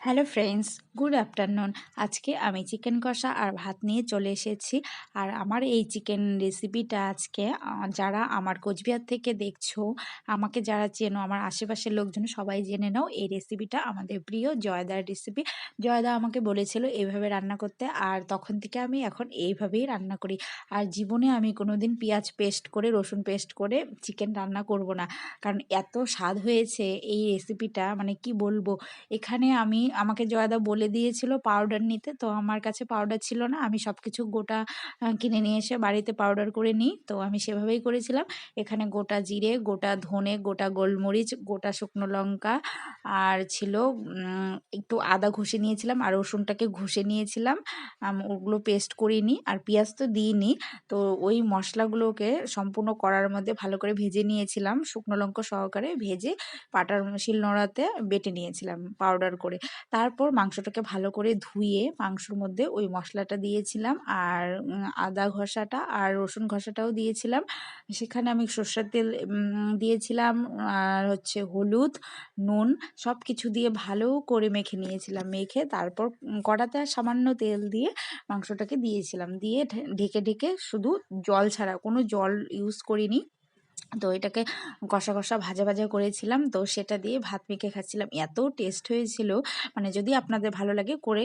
Hello friends, good afternoon. আজকে আমি chicken কষা আর ভাত নিয়ে চলে এসেছি। আর আমার এই চিকেন রেসিপিটা আজকে যারা আমার কোচবিহার থেকে দেখছো, আমাকে যারা চেনো, আমার আশেপাশের লোকজন সবাই জেনে নাও, এই রেসিপিটা আমাদের প্রিয় জয়দার রেসিপি। জয়দা আমাকে বলেছিল এইভাবে রান্না করতে, আর তখন থেকে আমি এখন এইভাবেই রান্না করি। আর জীবনে আমি কোনোদিন পেঁয়াজ পেস্ট করে, রসুন পেস্ট করে চিকেন রান্না করব না, কারণ এত স্বাদ হয়েছে এই রেসিপিটা, মানে কি বলবো। এখানে আমাকে জয়দা বলে দিয়েছিল পাউডার নিতে, তো আমার কাছে পাউডার ছিল না। আমি সব কিছু গোটা কিনে নিয়ে এসে বাড়িতে পাউডার করে নিই, তো আমি সেভাবেই করেছিলাম। এখানে গোটা জিরে, গোটা ধনে, গোটা গোলমরিচ, গোটা শুকনো লঙ্কা, আর ছিল একটু আদা ঘষে নিয়েছিলাম, আর রসুনটাকে ঘষে নিয়েছিলাম। ওগুলো পেস্ট করিনি, আর পেঁয়াজ তো দিইনি। তো ওই মশলাগুলোকে সম্পূর্ণ কড়ার মধ্যে ভালো করে ভেজে নিয়েছিলাম, শুকনো লঙ্কা সহকারে ভেজে পাটার শিলনোড়াতে বেটে নিয়েছিলাম পাউডার করে। তারপর মাংসটাকে ভালো করে ধুয়ে মাংসর মধ্যে ওই মশলাটা দিয়েছিলাম, আর আদা ঘষাটা আর রসুন ঘষাটাও দিয়েছিলাম। সেখানে আমি সর্ষের তেল দিয়েছিলাম, আর হচ্ছে হলুদ, নুন, সব কিছু দিয়ে ভালো করে মেখে নিয়েছিলাম। মেখে তারপর কড়াতে সামান্য তেল দিয়ে মাংসটাকে দিয়েছিলাম, দিয়ে ঢেকে ঢেকে শুধু জল ছাড়া, কোনো জল ইউজ করিনি। তো এটাকে কষা কষা ভাজা ভাজা করেছিলাম, তো সেটা দিয়ে ভাত মেখে খাচ্ছিলাম। এত টেস্ট হয়েছিল, মানে যদি আপনাদের ভালো লাগে করে